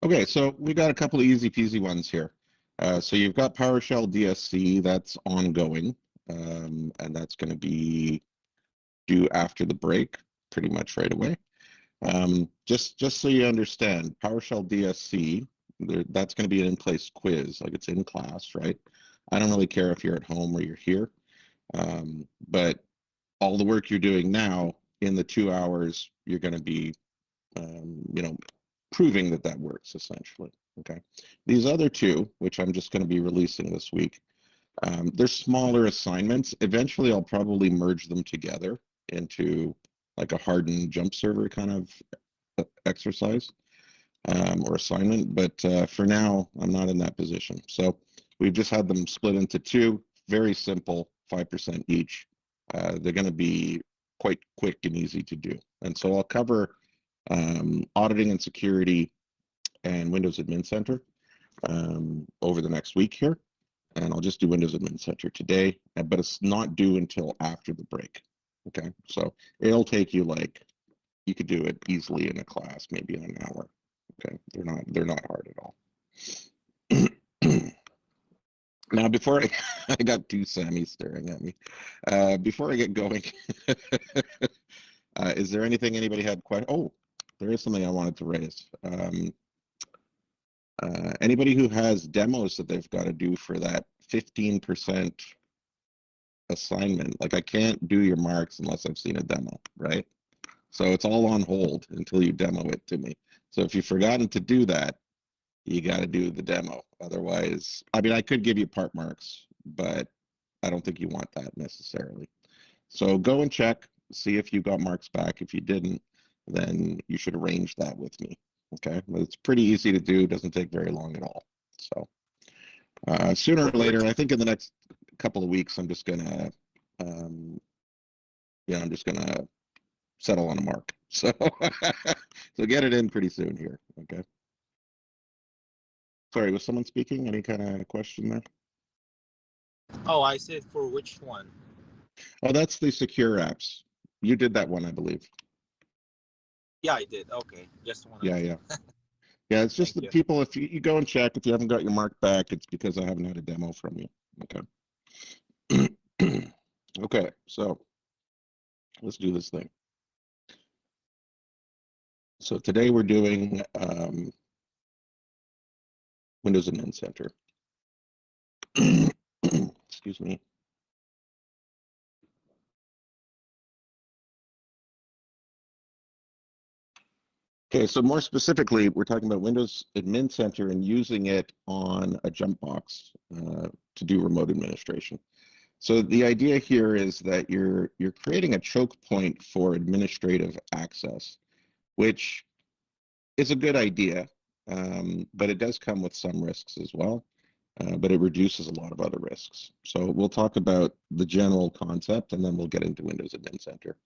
Okay, so we got a couple of easy peasy ones here. So you've got PowerShell DSC that's ongoing, and that's going to be due after the break, pretty much right away. Just so you understand, PowerShell DSC, that's going to be an in-place quiz, like it's in class, right? I don't really care if you're at home or you're here, but all the work you're doing now in the 2 hours, you're going to be, proving that that works essentially. Okay. These other two, which I'm just going to be releasing this week, they're smaller assignments. Eventually, I'll probably merge them together into like a hardened jump server kind of exercise or assignment. But for now, I'm not in that position. So we've just had them split into two, very simple, 5% each. They're going to be quite quick and easy to do. And so I'll cover auditing and security and Windows Admin Center over the next week here. And I'll just do Windows Admin Center today, but it's not due until after the break. Okay, so it'll take you like, you could do it easily in a class, maybe in an hour. Okay, they're not hard at all. Now, before I got two Sammys staring at me. Before I get going, is there anything anybody had question? Oh, there is something I wanted to raise. Anybody who has demos that they've got to do for that 15% assignment, like I can't do your marks unless I've seen a demo, right? So it's all on hold until you demo it to me. So if you've forgotten to do that, you got to do the demo. Otherwise, I mean, I could give you part marks, but I don't think you want that necessarily. So go and check, see if you got marks back. If you didn't, then you should arrange that with me. Okay, it's pretty easy to do. Doesn't take very long at all. So sooner or later, I think in the next couple of weeks, I'm just gonna, I'm just gonna settle on a mark. So so get it in pretty soon here. Okay. Sorry, was someone speaking? Any kind of question there? Oh, I said for which one? Oh, that's the secure apps. You did that one, I believe. Yeah, I did. Okay, just wanted Yeah, to. yeah. Yeah, it's just Thank that you. people, if you go and check, if you haven't got your mark back, it's because I haven't had a demo from you. Okay. Okay, so let's do this thing. So today we're doing Windows Admin Center. Excuse me. Okay, so more specifically, we're talking about Windows Admin Center and using it on a jump box to do remote administration. So the idea here is that you're creating a choke point for administrative access, which is a good idea, but it does come with some risks as well. But it reduces a lot of other risks. So we'll talk about the general concept, and then we'll get into Windows Admin Center.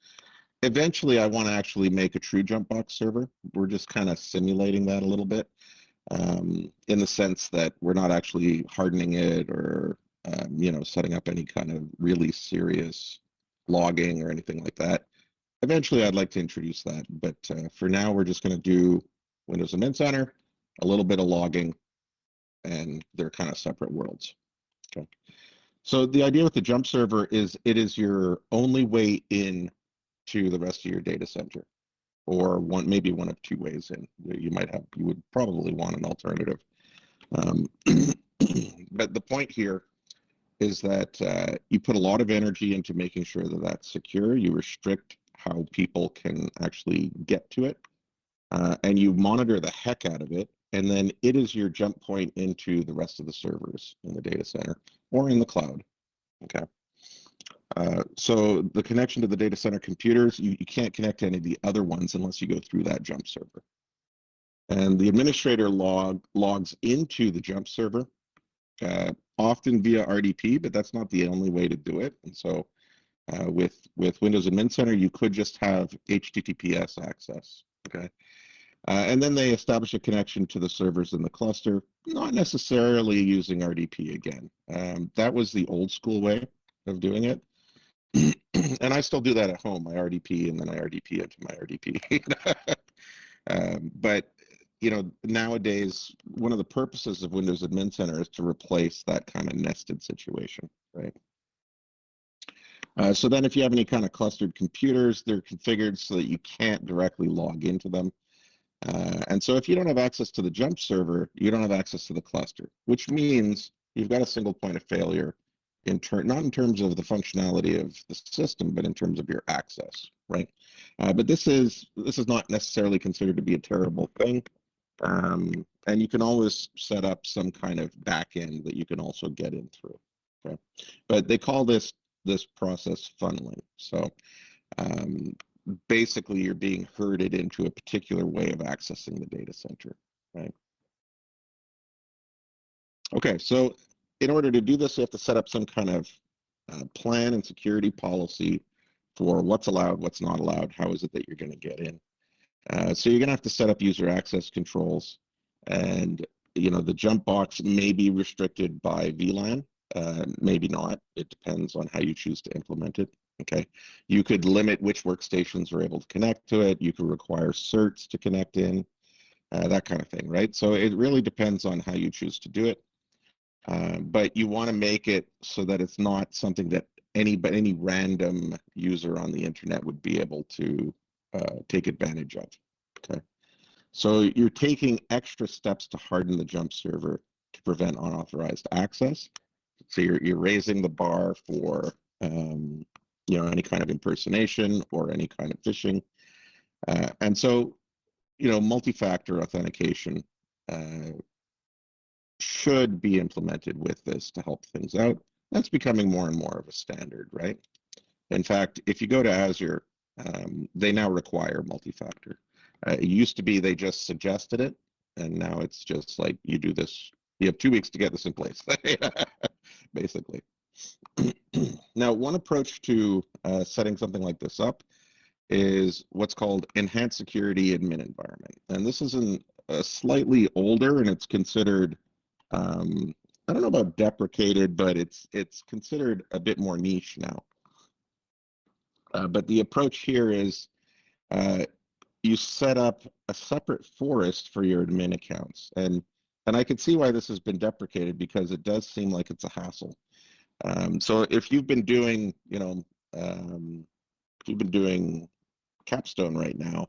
Eventually, I want to actually make a true jump box server. We're just kind of simulating that a little bit, in the sense that we're not actually hardening it or setting up any kind of really serious logging or anything like that. Eventually, I'd like to introduce that, but for now, we're just going to do Windows Admin Center, a little bit of logging, and they're kind of separate worlds. Okay. So the idea with the jump server is it is your only way in to the rest of your data center, or maybe one of two ways in. You would probably want an alternative. Um, but the point here is that you put a lot of energy into making sure that that's secure. You restrict how people can actually get to it, and you monitor the heck out of it. And then it is your jump point into the rest of the servers in the data center or in the cloud. Okay. So the connection to the data center computers, you can't connect to any of the other ones unless you go through that jump server. And the administrator logs into the jump server, often via RDP, but that's not the only way to do it. And so with Windows Admin Center, you could just have HTTPS access. Okay. And then they establish a connection to the servers in the cluster, not necessarily using RDP again. That was the old school way of doing it. And I still do that at home. I RDP and then I RDP into my RDP. But nowadays, one of the purposes of Windows Admin Center is to replace that kind of nested situation, right? So then if you have any kind of clustered computers, they're configured so that you can't directly log into them. And so if you don't have access to the jump server, you don't have access to the cluster, which means you've got a single point of failure not in terms of the functionality of the system, but in terms of your access, right? But this is not necessarily considered to be a terrible thing. And you can always set up some kind of backend that you can also get in through. Okay, but they call this process funneling. So basically, you're being herded into a particular way of accessing the data center, right? Okay, so in order to do this, you have to set up some kind of plan and security policy for what's allowed, what's not allowed, how is it that you're going to get in. So you're going to have to set up user access controls, and the jump box may be restricted by VLAN, maybe not. It depends on how you choose to implement it. Okay, you could limit which workstations are able to connect to it. You could require certs to connect in, that kind of thing, right? So it really depends on how you choose to do it. But you want to make it so that it's not something that any random user on the internet would be able to take advantage of. Okay, so you're taking extra steps to harden the jump server to prevent unauthorized access. So you're raising the bar for any kind of impersonation or any kind of phishing, and so multi-factor authentication should be implemented with this to help things out. That's becoming more and more of a standard, right? In fact, if you go to Azure, they now require multi-factor. It used to be they just suggested it, and now it's just like you do this. You have 2 weeks to get this in place, basically. Now, one approach to setting something like this up is what's called enhanced security admin environment. And this is slightly older, and it's considered, I don't know about deprecated, but it's considered a bit more niche now. But the approach here is you set up a separate forest for your admin accounts. And I can see why this has been deprecated, because it does seem like it's a hassle. So if you've been doing, Capstone right now,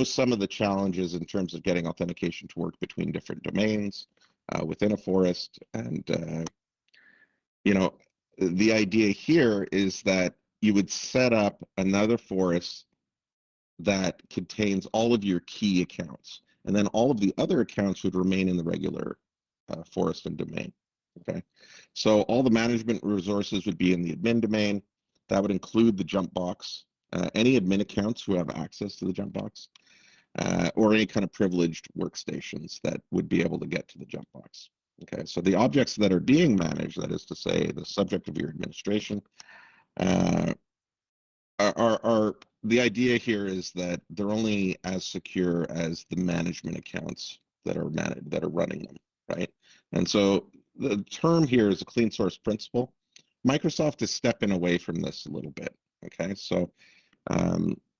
some of the challenges in terms of getting authentication to work between different domains within a forest. And, the idea here is that you would set up another forest that contains all of your key accounts, and then all of the other accounts would remain in the regular forest and domain. Okay, so all the management resources would be in the admin domain. That would include the jump box, any admin accounts who have access to the jump box, or any kind of privileged workstations that would be able to get to the jump box. Okay, so the objects that are being managed, that is to say, the subject of your administration, are the idea here is that they're only as secure as the management accounts that are running them, right? And so the term here is a clean source principle. Microsoft is stepping away from this a little bit. Okay, so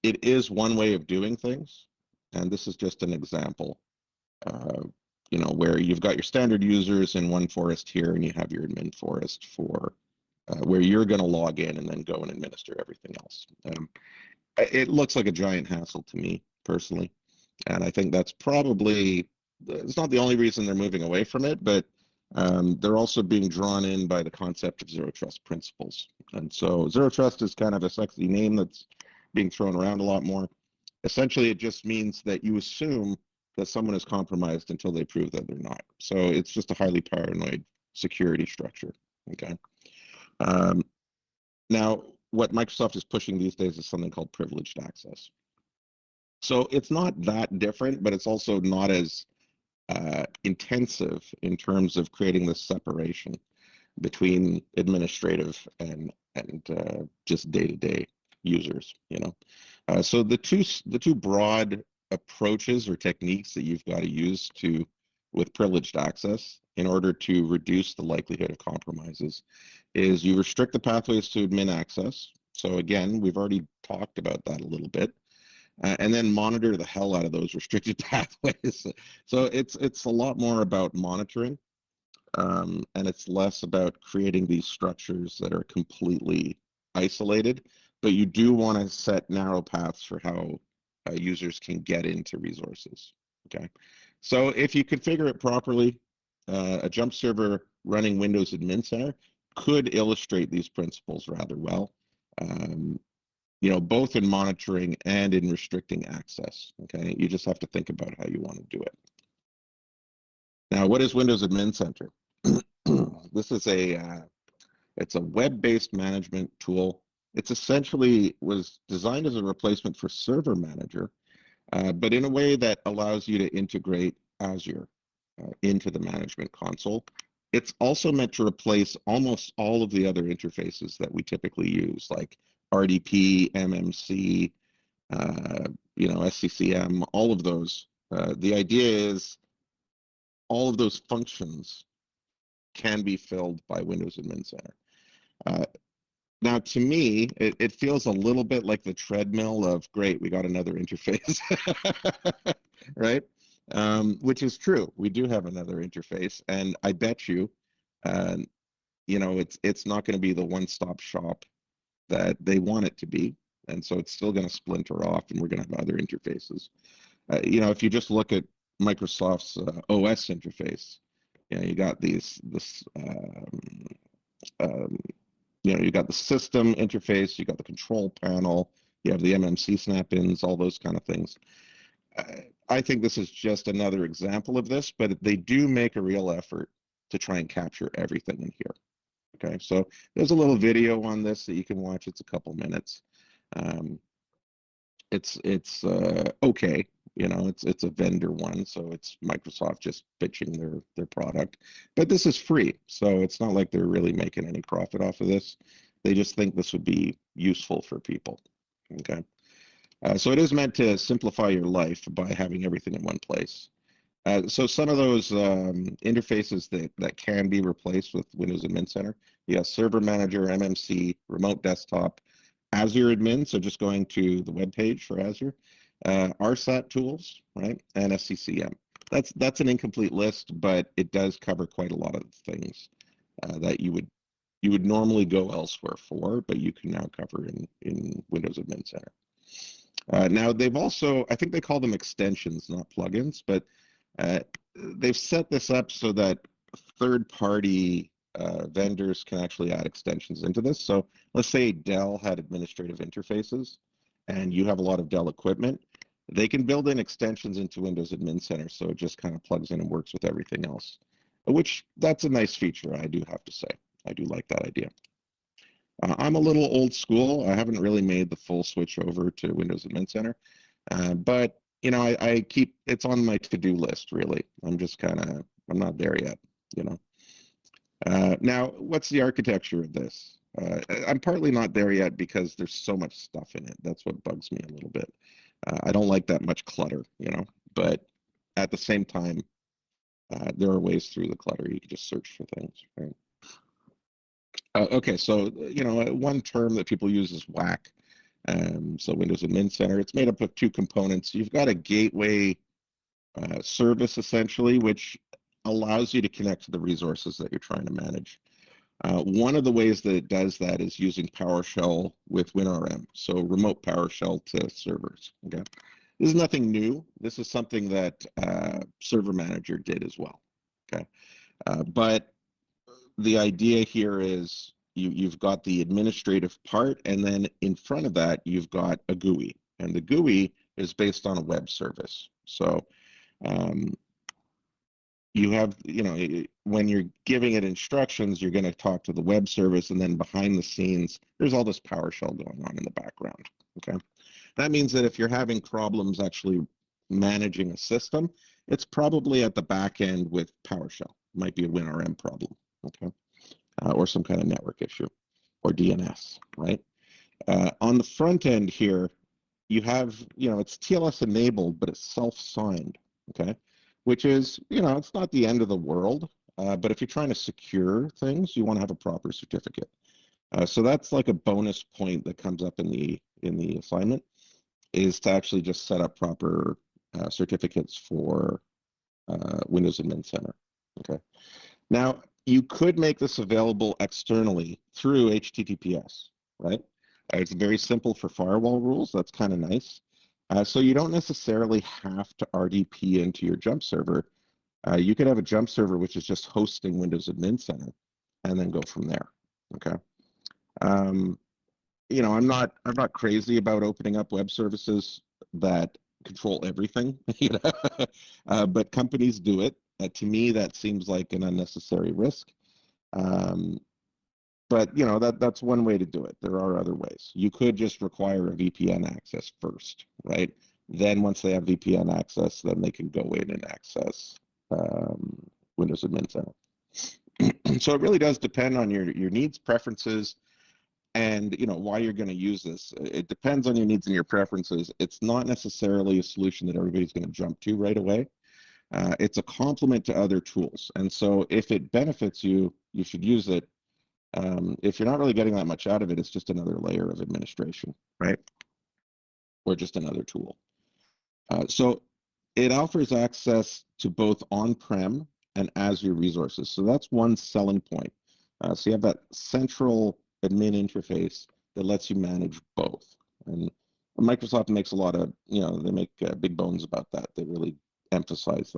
it is one way of doing things, and this is just an example. Where you've got your standard users in one forest here, and you have your admin forest for where you're going to log in and then go and administer everything else. It looks like a giant hassle to me personally, and I think that's probably, it's not the only reason they're moving away from it, but they're also being drawn in by the concept of zero trust principles. And so zero trust is kind of a sexy name that's being thrown around a lot more. Essentially, it just means that you assume that someone is compromised until they prove that they're not. So it's just a highly paranoid security structure. Okay. Now, what Microsoft is pushing these days is something called privileged access. So it's not that different, but it's also not as intensive in terms of creating this separation between administrative and just day-to-day users. So the two broad approaches or techniques that you've got to use with privileged access in order to reduce the likelihood of compromises is you restrict the pathways to admin access. So again, we've already talked about that a little bit. and then monitor the hell out of those restricted pathways. So it's a lot more about monitoring, and it's less about creating these structures that are completely isolated. But you do want to set narrow paths for how users can get into resources. Okay, so if you configure it properly, a jump server running Windows Admin Center could illustrate these principles rather well. You know, both in monitoring and in restricting access. Okay, you just have to think about how you want to do it. Now, what is Windows Admin Center? This is it's a web-based management tool. It's essentially was designed as a replacement for Server Manager, but in a way that allows you to integrate Azure into the management console. It's also meant to replace almost all of the other interfaces that we typically use, like RDP, MMC, you know, SCCM, all of those. The idea is all of those functions can be filled by Windows Admin Center. Now, to me, it feels a little bit like the treadmill of, great, we got another interface, right? Which is true. We do have another interface, and I bet you, you know, it's not going to be the one-stop shop that they want it to be, and so it's still going to splinter off, and we're going to have other interfaces. You know, if you just look at Microsoft's OS interface, you know, you got you know, you got the system interface, you got the control panel, you have the MMC snap-ins, all those kind of things. I think this is just another example of this, but they do make a real effort to try and capture everything in here. Okay, so there's a little video on this that you can watch. It's a couple minutes. It's okay, you know, it's a vendor one, so it's Microsoft just pitching their product. But this is free, so it's not like they're really making any profit off of this. They just think this would be useful for people. Okay, so it is meant to simplify your life by having everything in one place. So some of those interfaces that can be replaced with Windows Admin Center, you have Server Manager, MMC, Remote Desktop, Azure Admin, so just going to the web page for Azure, RSAT tools, right, and SCCM. That's an incomplete list, but it does cover quite a lot of things that you would normally go elsewhere for, but you can now cover in Windows Admin Center. Now they've also, I think they call them extensions, not plugins, but they've set this up so that third-party vendors can actually add extensions into this. So let's say Dell had administrative interfaces and you have a lot of Dell equipment, they can build in extensions into Windows Admin Center, so it just kind of plugs in and works with everything else, which that's a nice feature, I do have to say. I do like that idea. I'm a little old school. I haven't really made the full switch over to Windows Admin Center, but you know, I keep, it's on my to-do list, really. I'm just kind of, I'm not there yet, you know. Now, what's the architecture of this? I'm partly not there yet because there's so much stuff in it. That's what bugs me a little bit. I don't like that much clutter, you know, but at the same time, there are ways through the clutter. You can just search for things, right? Okay, so, you know, one term that people use is WAC. So Windows Admin Center, it's made up of two components. You've got a gateway service, essentially, which allows you to connect to the resources that you're trying to manage. One of the ways that it does that is using PowerShell with WinRM, so remote PowerShell to servers. Okay, this is nothing new. This is something that Server Manager did as well. Okay, but the idea here is you've got the administrative part, and then in front of that, you've got a GUI. And the GUI is based on a web service. So you have, you know, when you're giving it instructions, you're going to talk to the web service, and then behind the scenes, there's all this PowerShell going on in the background. Okay, that means that if you're having problems actually managing a system, it's probably at the back end with PowerShell. It might be a WinRM problem. Okay, or some kind of network issue, or DNS, right? On the front end here, you have, you know, it's TLS enabled, but it's self-signed, okay? Which is, you know, it's not the end of the world, but if you're trying to secure things, you want to have a proper certificate. So that's like a bonus point that comes up in the assignment. is to actually just set up proper certificates for Windows Admin Center. Okay. Now, you could make this available externally through HTTPS, right? It's very simple for firewall rules. That's kind of nice. So you don't necessarily have to RDP into your jump server. You could have a jump server which is just hosting Windows Admin Center, and then go from there. Okay. You know, I'm not crazy about opening up web services that control everything. You know, but companies do it. To me, that seems like an unnecessary risk. But you know, that's one way to do it. There are other ways. You could just require a VPN access first, right? Then once they have VPN access, then they can go in and access Windows Admin Center. So it really does depend on your needs, preferences, and you know why you're going to use this. It depends on your needs and your preferences. It's not necessarily a solution that everybody's going to jump to right away. It's a complement to other tools, and so if it benefits you, you should use it. If you're not really getting that much out of it, it's just another layer of administration, right? Or just another tool. So it offers access to both on-prem and Azure resources. So that's one selling point. So you have that central admin interface that lets you manage both. And Microsoft makes a lot of, you know, they make big bones about that. They really emphasize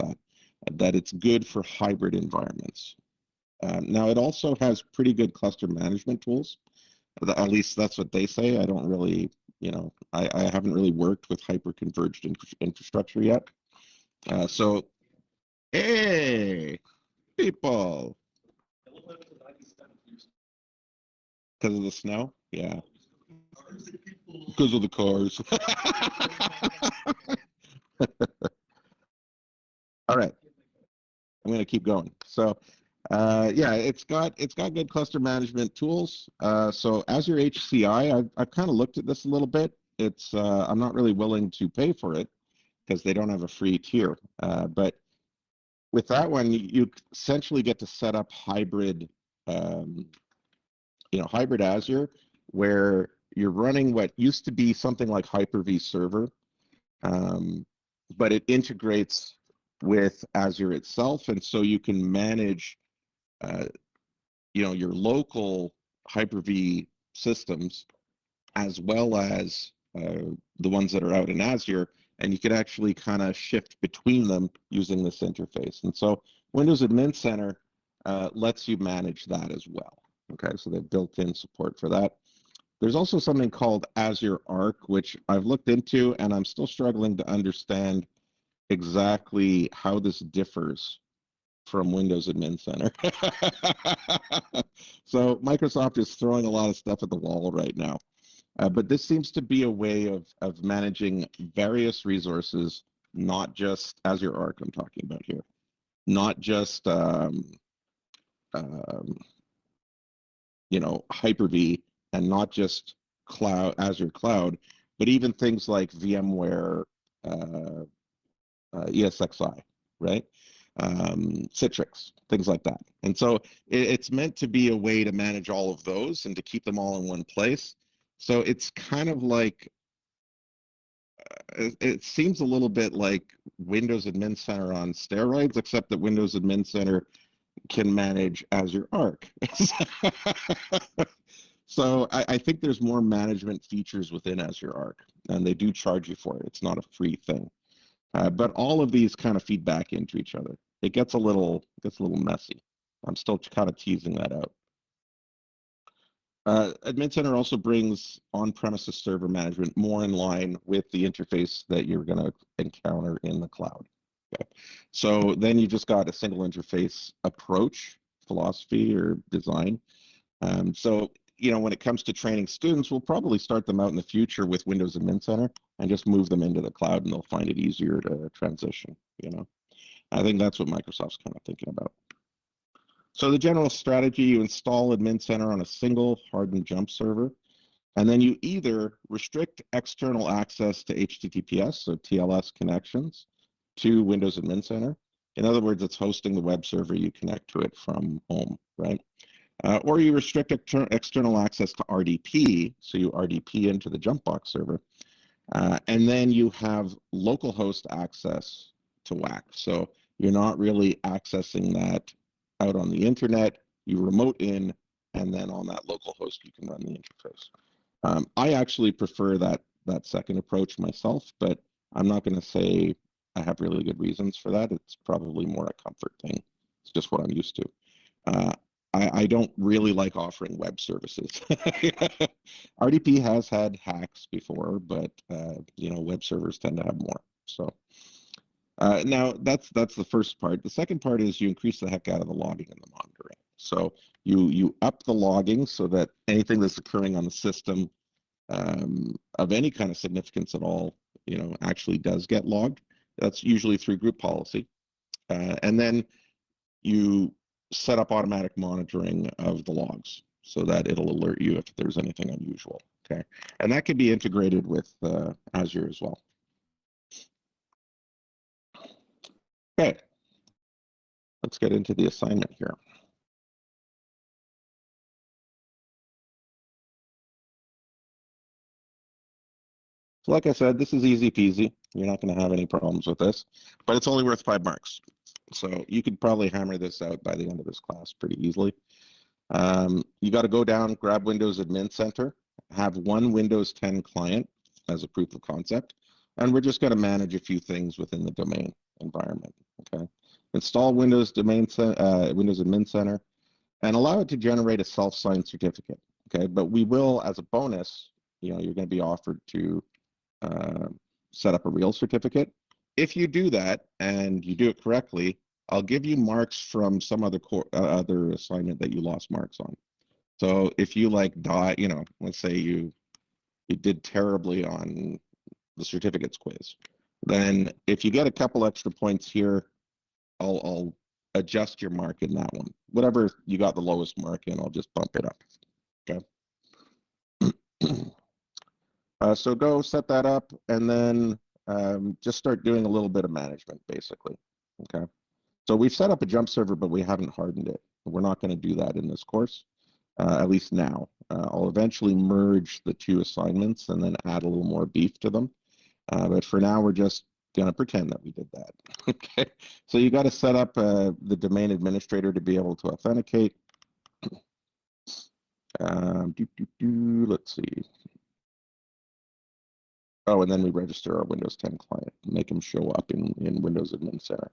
that it's good for hybrid environments. Now, it also has pretty good cluster management tools. At least that's what they say. I don't really, you know, I haven't really worked with hyper-converged infrastructure yet. So, hey, people. Because of the snow? Yeah. Because of the cars. All right. I'm going to keep going. So, yeah, it's got good cluster management tools. So Azure HCI, I've kind of looked at this a little bit. It's I'm not really willing to pay for it because they don't have a free tier. But with that one, you essentially get to set up hybrid, you know, hybrid Azure, where you're running what used to be something like Hyper-V Server, but it integrates with Azure itself, and so you can manage, you know, your local Hyper-V systems as well as the ones that are out in Azure, and you could actually kind of shift between them using this interface. And so Windows Admin Center lets you manage that as well. Okay, so they've built in support for that. There's also something called Azure Arc, which I've looked into, and I'm still struggling to understand exactly how this differs from Windows Admin Center. So Microsoft is throwing a lot of stuff at the wall right now. But this seems to be a way of managing various resources, not just Azure Arc I'm talking about here, not just you know, Hyper-V, and not just cloud Azure Cloud, but even things like VMware, ESXi, right? Citrix, things like that. And so it's meant to be a way to manage all of those and to keep them all in one place. So it's kind of like, it seems a little bit like Windows Admin Center on steroids, except that Windows Admin Center can manage Azure Arc. So I think there's more management features within Azure Arc, and they do charge you for it. It's not a free thing. But all of these kind of feed back into each other. It gets a little messy. I'm still kind of teasing that out. Admin Center also brings on-premises server management more in line with the interface that you're going to encounter in the cloud. Okay. So then you just got a single interface approach, philosophy, or design. So, you know, when it comes to training students, we'll probably start them out in the future with Windows Admin Center and just move them into the cloud, and they'll find it easier to transition, you know. I think that's what Microsoft's kind of thinking about. So the general strategy, you install Admin Center on a single hardened jump server, and then you either restrict external access to HTTPS, so TLS connections, to Windows Admin Center. In other words, it's hosting the web server, you connect to it from home, right? Or you restrict external access to RDP, so you RDP into the Jumpbox server. And then you have localhost access to WAC. So you're not really accessing that out on the internet. You remote in, and then on that local host, you can run the interface. I actually prefer that second approach myself, but I'm not going to say I have really good reasons for that. It's probably more a comfort thing. It's just what I'm used to. I don't really like offering web services. RDP has had hacks before, but web servers tend to have more. So now that's the first part. The second part is you increase the heck out of the logging and the monitoring. So you up the logging so that anything that's occurring on the system of any kind of significance at all, actually does get logged. That's usually through group policy, and then you set up automatic monitoring of the logs so that it'll alert you if there's anything unusual. Okay, and that can be integrated with Azure as well. Okay, let's get into the assignment here. So like I said, this is easy peasy. You're not going to have any problems with this, but it's only worth 5 marks. So you could probably hammer this out by the end of this class pretty easily. You got to go down, grab Windows Admin Center, have one Windows 10 client as a proof of concept, and we're just going to manage a few things within the domain environment. Okay, install Windows Admin Center, and allow it to generate a self-signed certificate. Okay, but we will, as a bonus, you're going to be offered to set up a real certificate. If you do that and you do it correctly, I'll give you marks from some other other assignment that you lost marks on. So if you let's say you did terribly on the certificates quiz, then if you get a couple extra points here, I'll adjust your mark in that one. Whatever you got the lowest mark in, I'll just bump it up. Okay. So go set that up, and then just start doing a little bit of management, basically. Okay. So we've set up a jump server, but we haven't hardened it. We're not going to do that in this course, at least now. I'll eventually merge the 2 assignments and then add a little more beef to them. But for now, we're just going to pretend that we did that. Okay. So you got to set up the domain administrator to be able to authenticate. Let's see. Oh, and then we register our Windows 10 client, make them show up in Windows Admin Center.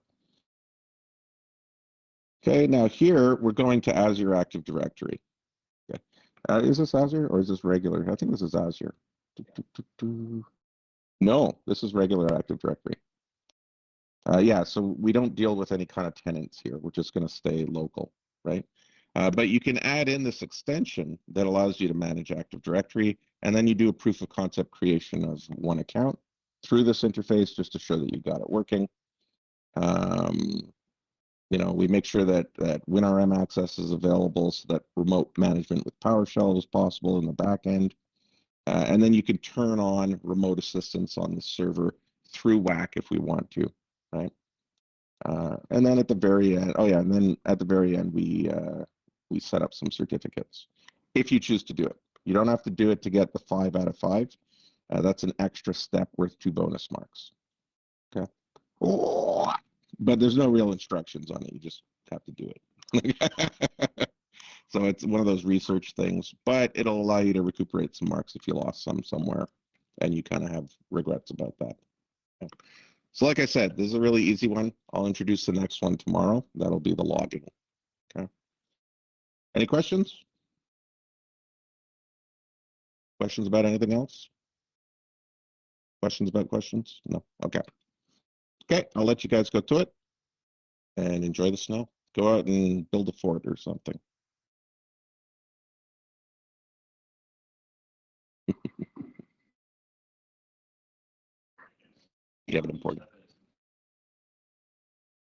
Okay, now here we're going to Azure Active Directory. Okay. Is this Azure or is this regular? I think this is Azure. No, this is regular Active Directory. Yeah, so we don't deal with any kind of tenants here. We're just going to stay local, right? But you can add in this extension that allows you to manage Active Directory, and then you do a proof of concept creation of one account through this interface just to show that you got it working. We make sure that WinRM access is available so that remote management with PowerShell is possible in the back end. And then you can turn on remote assistance on the server through WAC if we want to, right? And then at the very end, we set up some certificates if you choose to do it. You don't have to do it to get the 5 out of 5. That's an extra step worth 2 bonus marks. Okay. Oh, but there's no real instructions on it. You just have to do it. So it's one of those research things, but it'll allow you to recuperate some marks if you lost some somewhere and you kind of have regrets about that. Okay. So like I said, this is a really easy one. I'll introduce the next one tomorrow. That'll be the logging. Okay. Any questions? Questions about anything else? Questions about questions? No? Okay. Okay, I'll let you guys go to it and enjoy the snow. Go out and build a fort or something. You have an important.